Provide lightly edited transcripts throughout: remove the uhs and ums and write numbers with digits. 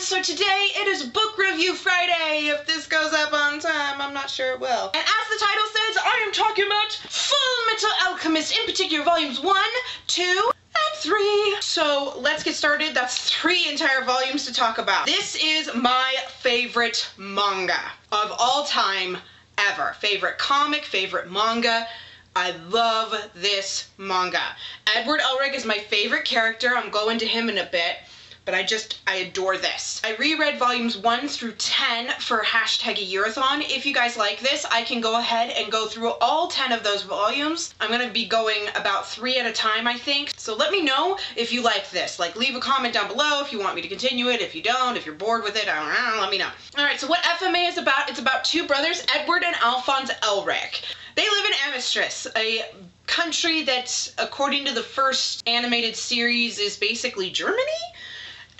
so today it is Book Review Friday. If this goes up on time, I'm not sure it will. And as the title says, I am talking about Fullmetal Alchemist, in particular volumes 1, 2, and 3. So let's get started. That's 3 entire volumes to talk about. This is my favorite manga of all time ever. Favorite comic, favorite manga. I love this manga. Edward Elric is my favorite character. I'm going to him in a bit. But I adore this. I reread volumes 1 through 10 for hashtag a yearathon. If you guys like this, I can go ahead and go through all 10 of those volumes. I'm gonna be going about 3 at a time, I think. So let me know if you like this. Like, leave a comment down below if you want me to continue it. If you don't, if you're bored with it, I don't know, let me know. Alright, so what FMA is about, it's about 2 brothers, Edward and Alphonse Elric. They live in Amistris, a country that, according to the first animated series, is basically Germany?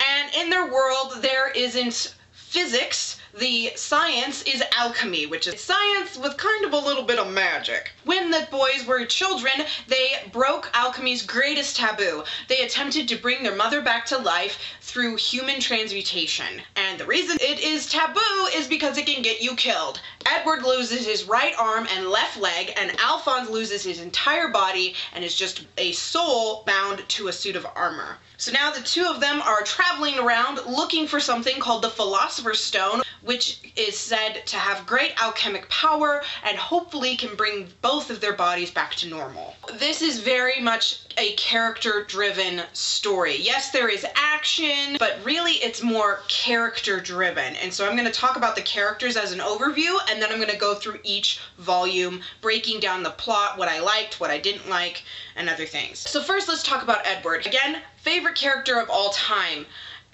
And in their world, there isn't physics. The science is alchemy, which is science with kind of a little bit of magic. When the boys were children, they broke alchemy's greatest taboo. They attempted to bring their mother back to life through human transmutation. And the reason it is taboo is because it can get you killed. Edward loses his right arm and left leg, and Alphonse loses his entire body and is just a soul bound to a suit of armor. So now the 2 of them are traveling around looking for something called the Philosopher's Stone, which is said to have great alchemic power and hopefully can bring both of their bodies back to normal. This is very much a character-driven story. Yes, there is action, but really it's more character-driven. And so I'm going to talk about the characters as an overview, and then I'm going to go through each volume, breaking down the plot, what I liked, what I didn't like, and other things. So first, let's talk about Edward. Again, favorite character of all time.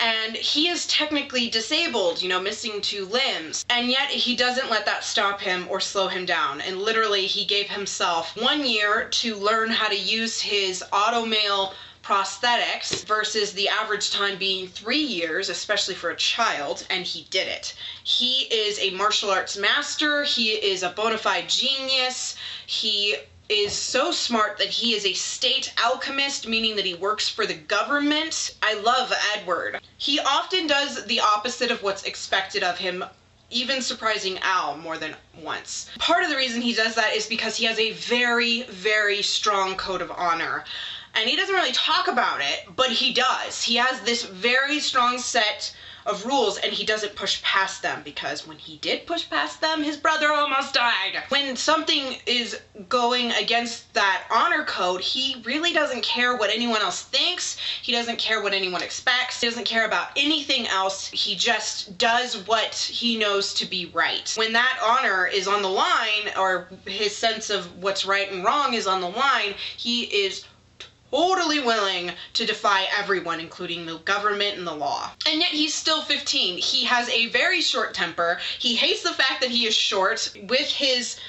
And he is technically disabled, you know, missing 2 limbs. And yet he doesn't let that stop him or slow him down. And literally he gave himself 1 year to learn how to use his automail prosthetics versus the average time being 3 years, especially for a child, and he did it. He is a martial arts master. He is a bona fide genius. He is so smart that he is a state alchemist, meaning that he works for the government. I love Edward. He often does the opposite of what's expected of him, even surprising Al more than once. Part of the reason he does that is because he has a very, very strong code of honor. And he doesn't really talk about it, but he does. He has this very strong set of rules, and he doesn't push past them, because when he did push past them, his brother almost died. When something is going against that honor code, he really doesn't care what anyone else thinks. He doesn't care what anyone expects. He doesn't care about anything else. He just does what he knows to be right. When that honor is on the line, or his sense of what's right and wrong is on the line, he is totally willing to defy everyone, including the government and the law. And yet he's still 15. He has a very short temper. He hates the fact that he is short. With his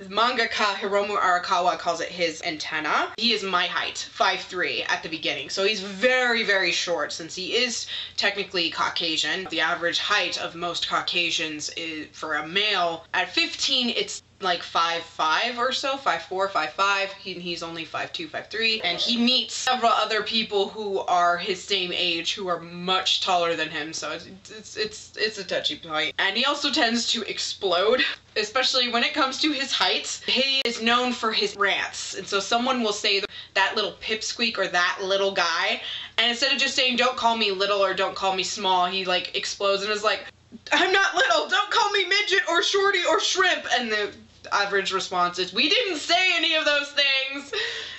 mangaka Hiromu Arakawa calls it his antenna. He is my height, 5'3" at the beginning. So he's very, very short since he is technically Caucasian. The average height of most Caucasians is, for a male, at 15, it's like 5'5" or so, 5'4", 5'5". He's only 5'2", 5'3", and he meets several other people who are his same age who are much taller than him, so it's a touchy point. And he also tends to explode, especially when it comes to his height. He is known for his rants, and so someone will say that little pipsqueak or that little guy, and instead of just saying don't call me little or don't call me small, he like explodes and is like, I'm not little, don't call me midget or shorty or shrimp, and the average response is, we didn't say any of those things.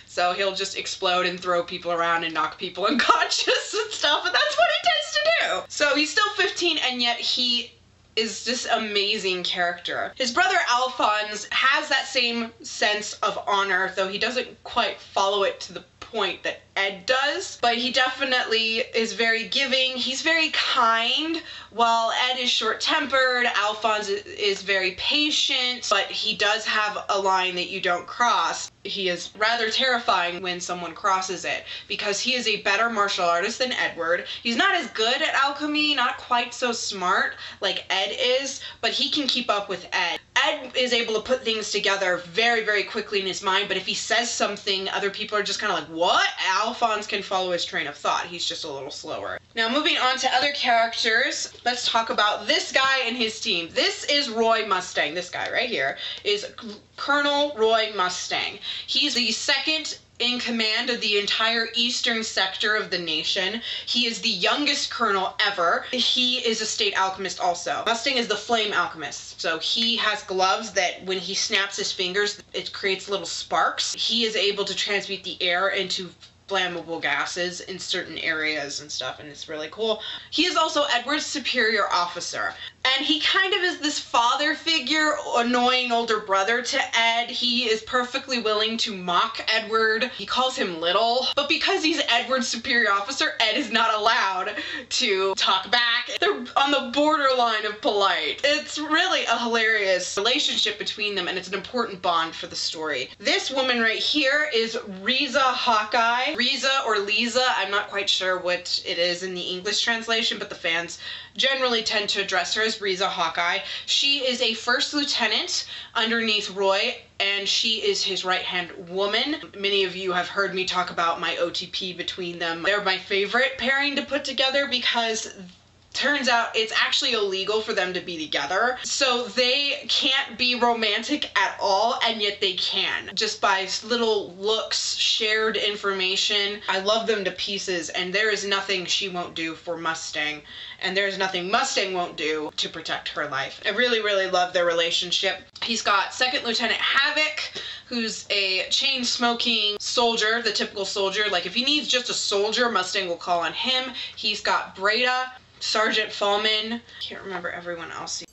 So he'll just explode and throw people around and knock people unconscious and stuff, and that's what he tends to do. So he's still 15, and yet he is this amazing character. His brother Alphonse has that same sense of honor, though he doesn't quite follow it to the point that Ed does, but he definitely is very giving. He's very kind. While Ed is short-tempered, Alphonse is very patient, but he does have a line that you don't cross. He is rather terrifying when someone crosses it, because he is a better martial artist than Edward. He's not as good at alchemy, not quite so smart like Ed is, but he can keep up with Ed. Ed is able to put things together very, very quickly in his mind, but if he says something, other people are just kind of like, what? Alphonse can follow his train of thought. He's just a little slower. Now, moving on to other characters, let's talk about this guy and his team. This is Roy Mustang. This guy right here is Colonel Roy Mustang. He's the second in command of the entire eastern sector of the nation. He is the youngest colonel ever. He is a state alchemist also. Mustang is the flame alchemist. So he has gloves that when he snaps his fingers, it creates little sparks. He is able to transmute the air into flammable gases in certain areas and stuff, and it's really cool. He is also Edward's superior officer, and he kind of is this father figure, annoying older brother to Ed. He is perfectly willing to mock Edward. He calls him little, but because he's Edward's superior officer, Ed is not allowed to talk back. They're on the borderline of polite. It's really a hilarious relationship between them, and it's an important bond for the story. This woman right here is Riza Hawkeye. Riza or Lisa, I'm not quite sure what it is in the English translation, but the fans generally tend to address her as Riza Hawkeye. She is a first lieutenant underneath Roy, and she is his right-hand woman. Many of you have heard me talk about my OTP between them. They're my favorite pairing to put together because turns out it's actually illegal for them to be together. So they can't be romantic at all, and yet they can. Just by little looks, shared information. I love them to pieces, and there is nothing she won't do for Mustang, and there's nothing Mustang won't do to protect her life. I really, really love their relationship. He's got Second Lieutenant Havoc, who's a chain-smoking soldier, the typical soldier. Like, if he needs just a soldier, Mustang will call on him. He's got Breda, Sergeant Fallman. Can't remember everyone else.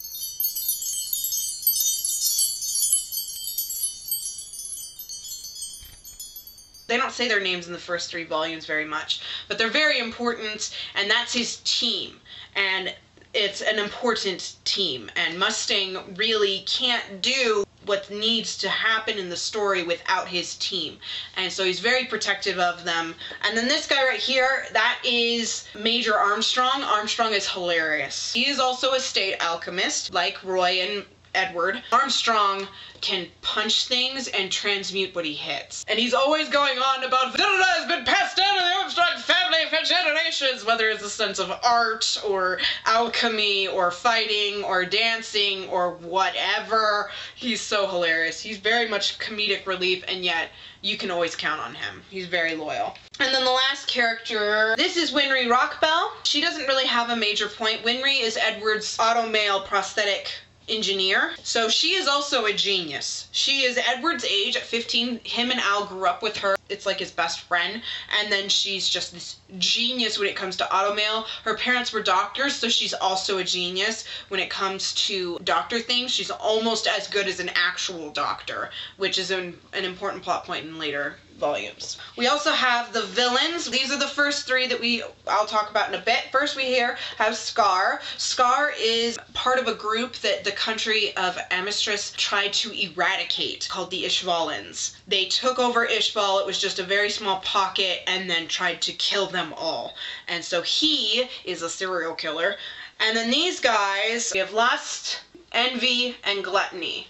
They don't say their names in the first 3 volumes very much, but they're very important, and that's his team. And it's an important team, and Mustang really can't do what needs to happen in the story without his team. And so he's very protective of them. And then this guy right here, that is Major Armstrong. Armstrong is hilarious. He is also a state alchemist, like Roy and Edward. Armstrong can punch things and transmute what he hits. And he's always going on about da-da-da has been passed down to the Armstrong family for generations, whether it's a sense of art or alchemy or fighting or dancing or whatever. He's so hilarious. He's very much comedic relief, and yet you can always count on him. He's very loyal. And then the last character, this is Winry Rockbell. She doesn't really have a major point. Winry is Edward's auto-male prosthetic engineer. So she is also a genius. She is Edward's age at 15. Him and Al grew up with her. It's like his best friend. And then she's just this genius when it comes to automail. Her parents were doctors, so she's also a genius when it comes to doctor things. She's almost as good as an actual doctor, which is an important plot point in later volumes. We also have the villains. These are the first 3 that I'll talk about in a bit. First we have Scar. Scar is part of a group that the country of Amistris tried to eradicate, called the Ishvalans. They took over Ishval. It was just a very small pocket, and then tried to kill them all. And so he is a serial killer. And then these guys, we have Lust, Envy, and Gluttony.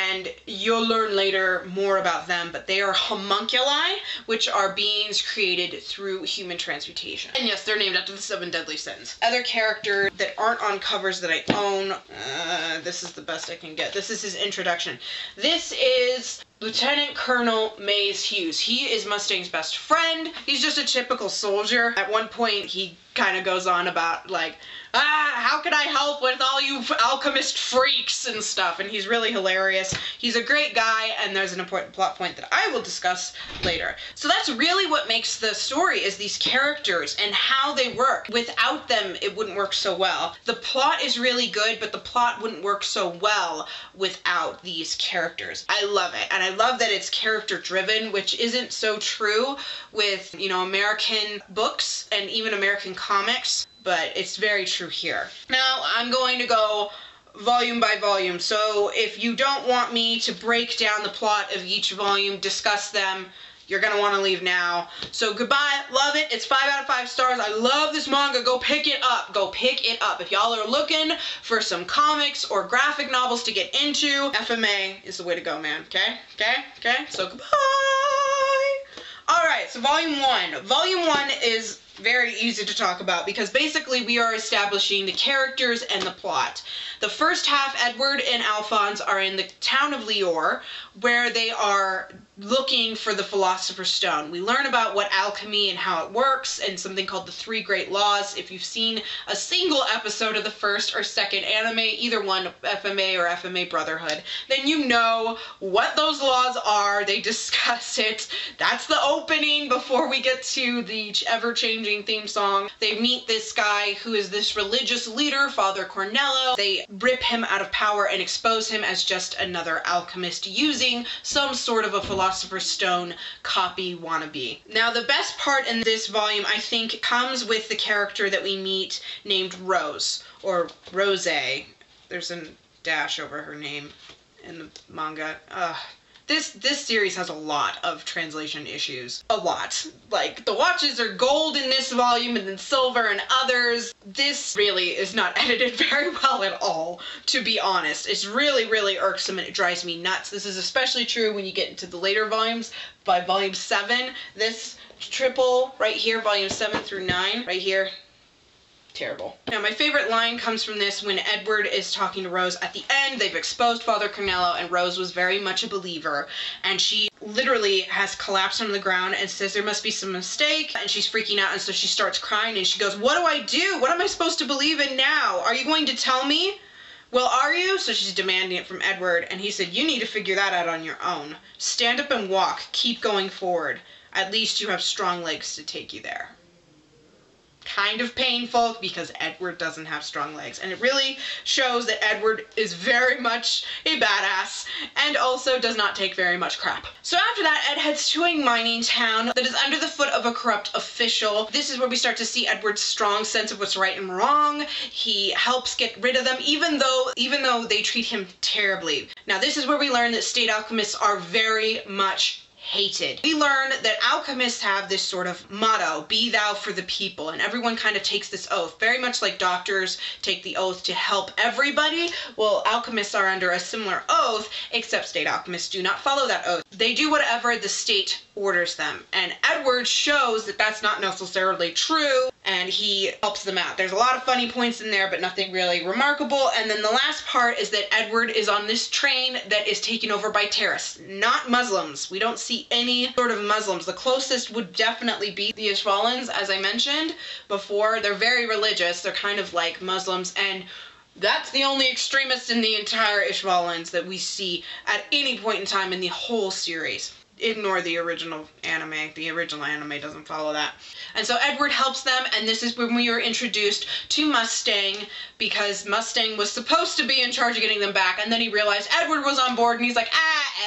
And you'll learn later more about them, but they are homunculi, which are beings created through human transmutation. And yes, they're named after the 7 deadly sins. Other characters that aren't on covers that I own, this is the best I can get. This is his introduction. This is Lieutenant Colonel Mays Hughes. He is Mustang's best friend. He's just a typical soldier. At one point, he kind of goes on about, like, how can I help with all you alchemist freaks and stuff, and he's really hilarious. He's a great guy, and there's an important plot point that I will discuss later. So that's really what makes the story, is these characters and how they work. Without them, it wouldn't work so well. The plot is really good, but the plot wouldn't work so well without these characters. I love it, and I love that it's character driven, which isn't so true with, you know, American books and even American comics, but it's very true here. Now, I'm going to go volume by volume, so if you don't want me to break down the plot of each volume, discuss them, you're gonna want to leave now. So goodbye, love it. It's 5 out of 5 stars. I love this manga. Go pick it up. Go pick it up. If y'all are looking for some comics or graphic novels to get into, FMA is the way to go, man. Okay? So goodbye. Alright, so Volume 1. Volume 1 is very easy to talk about because basically we are establishing the characters and the plot. The first half, Edward and Alphonse are in the town of Lior, where they are looking for the Philosopher's Stone. We learn about what alchemy and how it works, and something called the 3 Great Laws. If you've seen a single episode of the first or second anime, either one, FMA or FMA Brotherhood, then you know what those laws are. They discuss it. That's the opening before we get to the ever-changing theme song. They meet this guy who is this religious leader, Father Cornello. They rip him out of power and expose him as just another alchemist using some sort of a Philosopher's Stone copy wannabe. Now, the best part in this volume, I think, comes with the character that we meet named Rose, or Rose. There's a dash over her name in the manga. This series has a lot of translation issues. A lot. Like, the watches are gold in this volume and then silver in others. This really is not edited very well at all, to be honest. It's really, really irksome and it drives me nuts. This is especially true when you get into the later volumes. By volume 7, this triple right here, volume 7 through 9, right here, terrible. Now, my favorite line comes from this when Edward is talking to Rose at the end. They've exposed Father Cornello, and Rose was very much a believer, and she literally has collapsed on the ground and says there must be some mistake, and she's freaking out, and so she starts crying, and she goes, "What do I do? What am I supposed to believe in now? Are you going to tell me? Well, are you?" So she's demanding it from Edward, and he said, "You need to figure that out on your own. Stand up and walk. Keep going forward. At least you have strong legs to take you there." Kind of painful because Edward doesn't have strong legs, and it really shows that Edward is very much a badass and also does not take very much crap. So after that, Ed heads to a mining town that is under the foot of a corrupt official. This is where we start to see Edward's strong sense of what's right and wrong. He helps get rid of them even though they treat him terribly. Now, this is where we learn that state alchemists are very much hated. We learn that alchemists have this sort of motto, "Be thou for the people," and everyone kind of takes this oath, very much like doctors take the oath to help everybody. Well, alchemists are under a similar oath, except state alchemists do not follow that oath. They do whatever the state orders them, and Edward shows that that's not necessarily true, and he helps them out. There's a lot of funny points in there, but nothing really remarkable. And then the last part is that Edward is on this train that is taken over by terrorists, not Muslims. We don't see any sort of Muslims. The closest would definitely be the Ishvalans, as I mentioned before. They're very religious. They're kind of like Muslims, and that's the only extremist in the entire Ishvalans that we see at any point in time in the whole series. Ignore the original anime. The original anime doesn't follow that. And so Edward helps them, and this is when we are introduced to Mustang, because Mustang was supposed to be in charge of getting them back, and then he realized Edward was on board, and he's like,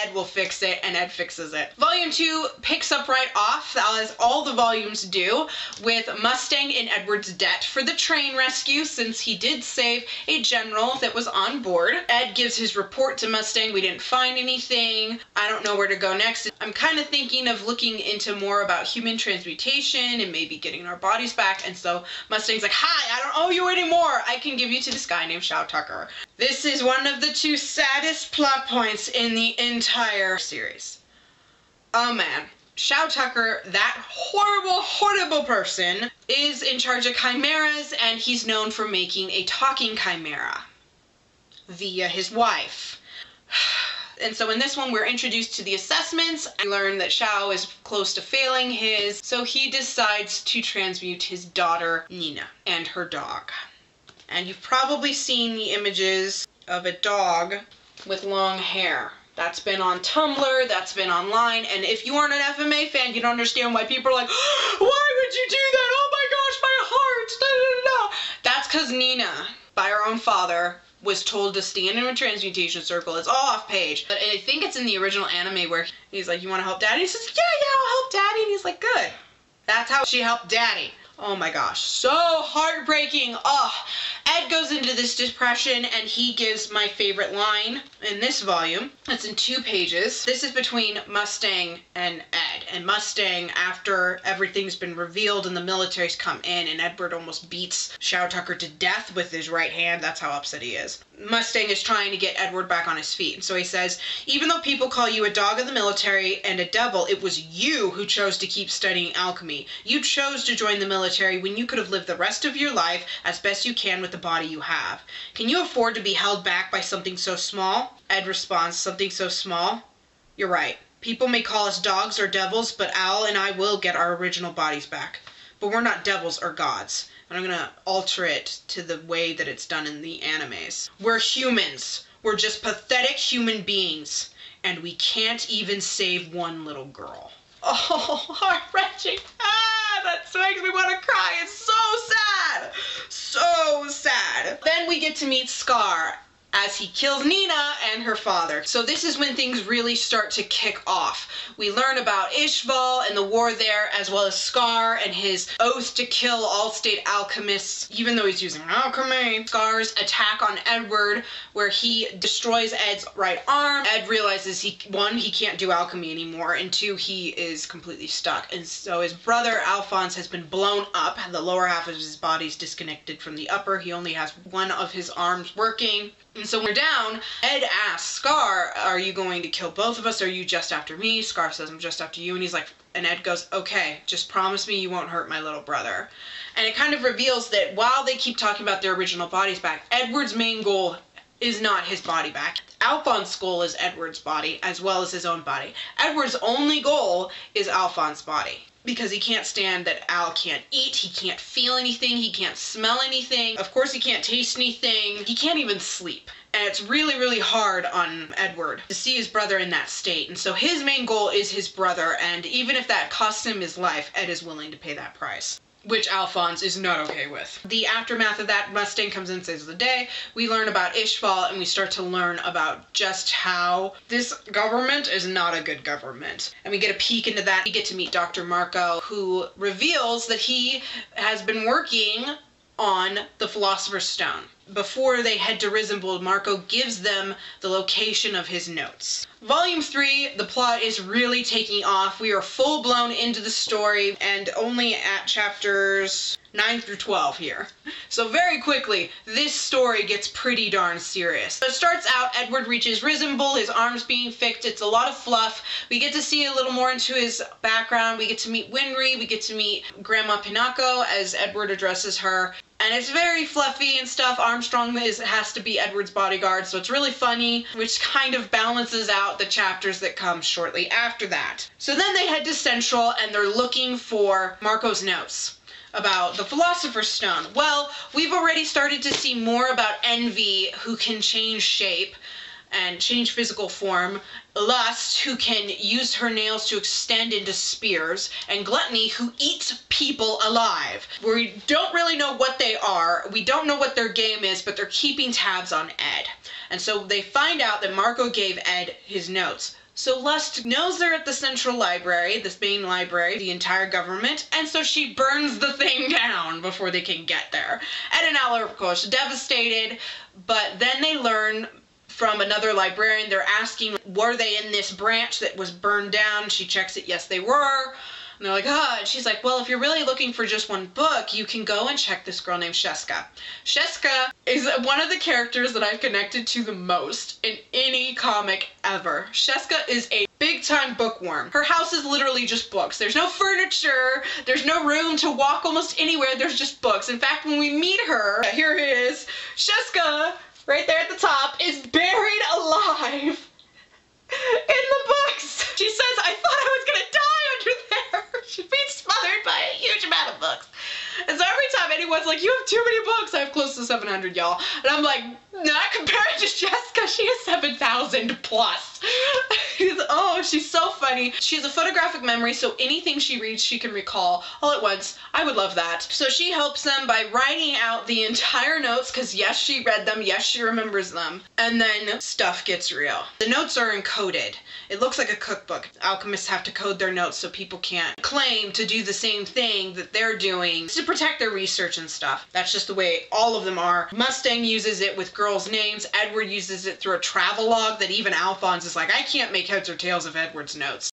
Ed will fix it, and Ed fixes it. Volume 2 picks up right off, as all the volumes do, with Mustang in Edward's debt for the train rescue, since he did save a general that was on board. Ed gives his report to Mustang. We didn't find anything. I don't know where to go next. I'm kind of thinking of looking into more about human transmutation and maybe getting our bodies back, and so Mustang's like, "Hi, I don't owe you anymore. I can give you to this guy named Shao Tucker." This is one of the 2 saddest plot points in the entire series. Oh man. Shao Tucker, that horrible, horrible person, is in charge of chimeras, and he's known for making a talking chimera via his wife. And so in this one, we're introduced to the assessments. I learn that Shao is close to failing his, so he decides to transmute his daughter, Nina, and her dog. And you've probably seen the images of a dog with long hair. That's been on Tumblr, that's been online, and if you aren't an FMA fan, you don't understand why people are like, "Why would you do that? Oh my gosh, my heart, da, da, da." That's because Nina, by her own father, was told to stand in a transmutation circle. It's all off page. But I think it's in the original anime where he's like, "You want to help Daddy?" He says, yeah, I'll help Daddy. And he's like, "Good." That's how she helped Daddy. Oh my gosh, so heartbreaking. Oh, Ed goes into this depression, and he gives my favorite line in this volume. It's in 2 pages. This is between Mustang and Ed. Ed. And Mustang, after everything's been revealed and the military's come in and Edward almost beats Shao Tucker to death with his right hand, that's how upset he is. Mustang is trying to get Edward back on his feet. And so he says, even though people call you a dog of the military and a devil, it was you who chose to keep studying alchemy. You chose to join the military when you could have lived the rest of your life as best you can with the body you have. Can you afford to be held back by something so small? Ed responds, something so small? You're right. People may call us dogs or devils, but Al and I will get our original bodies back. But we're not devils or gods. And I'm gonna alter it to the way that it's done in the animes. We're humans. We're just pathetic human beings. And we can't even save one little girl. Oh, heart-wrenching. That makes me want to cry. It's so sad. So sad. Then we get to meet Scar as he kills Nina and her father. So this is when things really start to kick off. We learn about Ishval and the war there, as well as Scar and his oath to kill all state alchemists, even though he's using alchemy. Scar's attack on Edward, where he destroys Ed's right arm. Ed realizes he can't do alchemy anymore, and two, he is completely stuck. And so his brother Alphonse has been blown up. The lower half of his body's disconnected from the upper. He only has one of his arms working. And so when we're down, Ed asks Scar, are you going to kill both of us, or are you just after me? Scar says, I'm just after you. And he's like, and Ed goes, okay, just promise me you won't hurt my little brother. And it kind of reveals that while they keep talking about their original bodies back, Edward's main goal is not his body back. Alphonse's goal is Edward's body, as well as his own body. Edward's only goal is Alphonse's body, because he can't stand that Al can't eat, he can't feel anything, he can't smell anything, of course he can't taste anything, he can't even sleep. And it's really, really hard on Edward to see his brother in that state. And so his main goal is his brother, and even if that costs him his life, Ed is willing to pay that price, which Alphonse is not okay with. The aftermath of that, Mustang comes in and saves the day. We learn about Ishval, and we start to learn about just how this government is not a good government. And we get a peek into that. We get to meet Dr. Marco, who reveals that he has been working on the Philosopher's Stone. Before they head to Risenbold, Marco gives them the location of his notes. Volume 3, the plot is really taking off. We are full-blown into the story and only at chapters 9 through 12 here. So very quickly, this story gets pretty darn serious. So it starts out, Edward reaches Risenbold, his arm's being fixed, it's a lot of fluff. We get to see a little more into his background, we get to meet Winry, we get to meet Grandma Pinako as Edward addresses her. And it's very fluffy and stuff. Armstrong has to be Edward's bodyguard, so it's really funny, which kind of balances out the chapters that come shortly after that. So then they head to Central, and they're looking for Marco's notes about the Philosopher's Stone. Well, we've already started to see more about Envy, who can change shape and change physical form, Lust, who can use her nails to extend into spears, and Gluttony, who eats people alive. We don't really know what they are, we don't know what their game is, but they're keeping tabs on Ed. And so they find out that Marco gave Ed his notes. So Lust knows they're at the Central Library, this main library, the entire government, and so she burns the thing down before they can get there. Ed and Al are, of course, devastated, but then they learn from another librarian, they're asking, were they in this branch that was burned down? She checks it, yes they were. And they're like, and she's like, well, if you're really looking for just one book, you can go and check this girl named Sheska. Sheska is one of the characters that I've connected to the most in any comic ever. Sheska is a big-time bookworm. Her house is literally just books. There's no furniture, there's no room to walk almost anywhere, there's just books. In fact, when we meet her, here it is, Sheska, right there at the top, is buried alive in the books. She says, I thought I was gonna die under there. She's being smothered by a huge amount of books. And so every time anyone's like, you have too many books, I have close to 700, y'all. And I'm like, not compared to Jessica, she has 7,000 plus. Oh, she's so funny. She has a photographic memory, so anything she reads, she can recall all at once. I would love that. So she helps them by writing out the entire notes, because yes, she read them, yes, she remembers them. And then stuff gets real. The notes are encoded. It looks like a cookbook. Alchemists have to code their notes so people can't claim to do the same thing that they're doing to protect their research and stuff. That's just the way all of them are. Mustang uses it with girls' names. Edward uses it through a travelogue that even Alphonse is like, I can't make heads or tails of Edward's notes.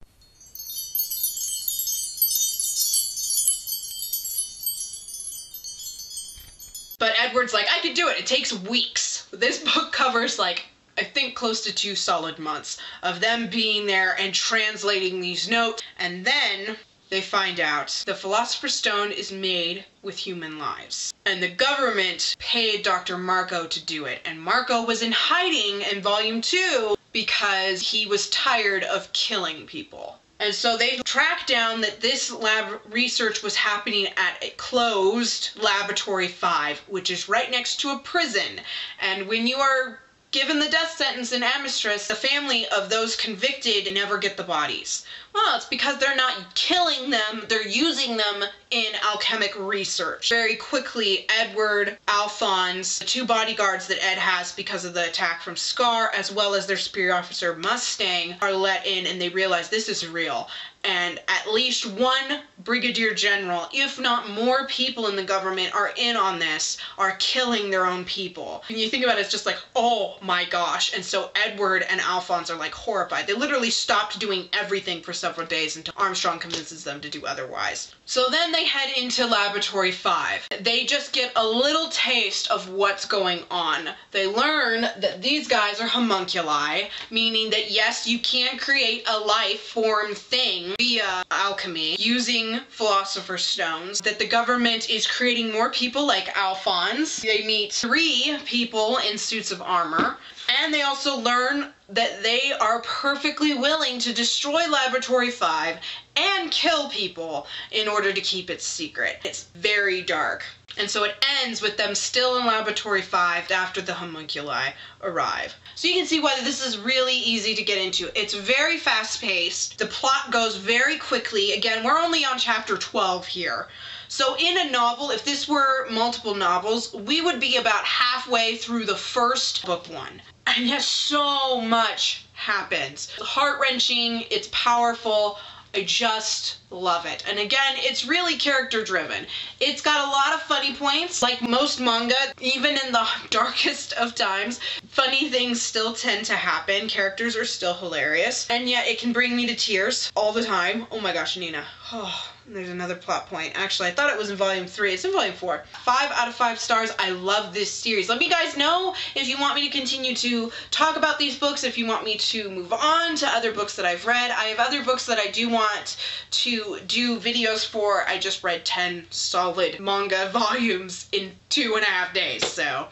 Edward's like, I could do it. It takes weeks. This book covers like, I think close to 2 solid months of them being there and translating these notes. And then they find out the Philosopher's Stone is made with human lives. And the government paid Dr. Marco to do it. And Marco was in hiding in volume 2 because he was tired of killing people. And so they tracked down that this lab research was happening at a closed Laboratory 5, which is right next to a prison. And when you are given the death sentence in Amistris, the family of those convicted never get the bodies. Well, it's because they're not killing them, they're using them in alchemic research. Very quickly, Edward, Alphonse, the 2 bodyguards that Ed has because of the attack from Scar, as well as their superior officer Mustang, are let in and they realize this is real. And at least 1 brigadier general, if not more people in the government are in on this, are killing their own people. And you think about it, it's just like, oh my gosh. And so Edward and Alphonse are like horrified. They literally stopped doing everything for several days until Armstrong convinces them to do otherwise. So then they head into Laboratory 5. They just get a little taste of what's going on. They learn that these guys are homunculi, meaning that yes, you can create a life form thing via alchemy using Philosopher's Stones, that the government is creating more people like Alphonse. They meet 3 people in suits of armor, and they also learn that they are perfectly willing to destroy Laboratory 5 and kill people in order to keep it secret. It's very dark. And so it ends with them still in Laboratory 5 after the homunculi arrive. So you can see why this is really easy to get into. It's very fast-paced. The plot goes very quickly. Again, we're only on chapter 12 here. So in a novel, if this were multiple novels, we would be about halfway through the first book 1. And yet so much happens. It's heart-wrenching, it's powerful. I just love it. And again, it's really character driven. It's got a lot of funny points. Like most manga, even in the darkest of times, funny things still tend to happen. Characters are still hilarious. And yet it can bring me to tears all the time. Oh my gosh, Nina. Oh, there's another plot point. Actually, I thought it was in volume 3. It's in volume 4. 5 out of 5 stars. I love this series. Let me guys know if you want me to continue to talk about these books, if you want me to move on to other books that I've read. I have other books that I do want to do videos for. I just read 10 solid manga volumes in 2.5 days, so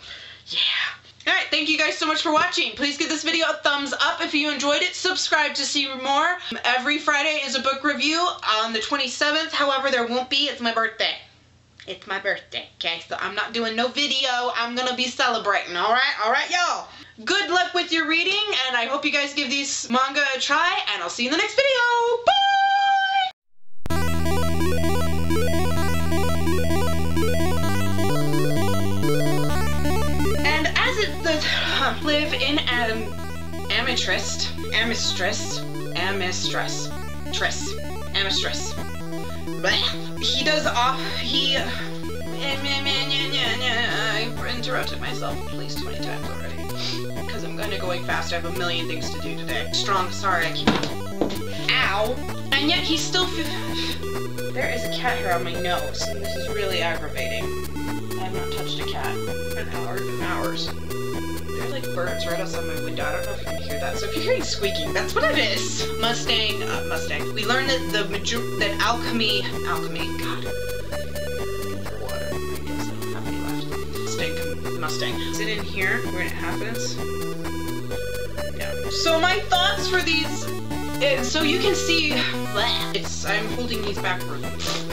yeah. Alright, thank you guys so much for watching. Please give this video a thumbs up if you enjoyed it. Subscribe to see more. Every Friday is a book review. On the 27th, however, there won't be. It's my birthday. It's my birthday, okay? So I'm not doing no video. I'm gonna be celebrating, alright? Alright, y'all. Good luck with your reading, and I hope you guys give these manga a try, and I'll see you in the next video. Bye! Live in Amistris. He does I interrupted myself at least 20 times already. Because I'm gonna going fast. I have a million things to do today. Strong, sorry, I keep... Ow! And yet he's still... There is a cat hair on my nose, and this is really aggravating. I have not touched a cat in hours and hours. There are like birds right outside my window. I don't know if you can hear that. So if you're hearing squeaking, that's what it is. Mustang. We learned that alchemy, God. For water. I guess I don't have any left. Mustang. Is it in here where it happens? Yeah. So my thoughts for these, so you can see, I'm holding these backwards.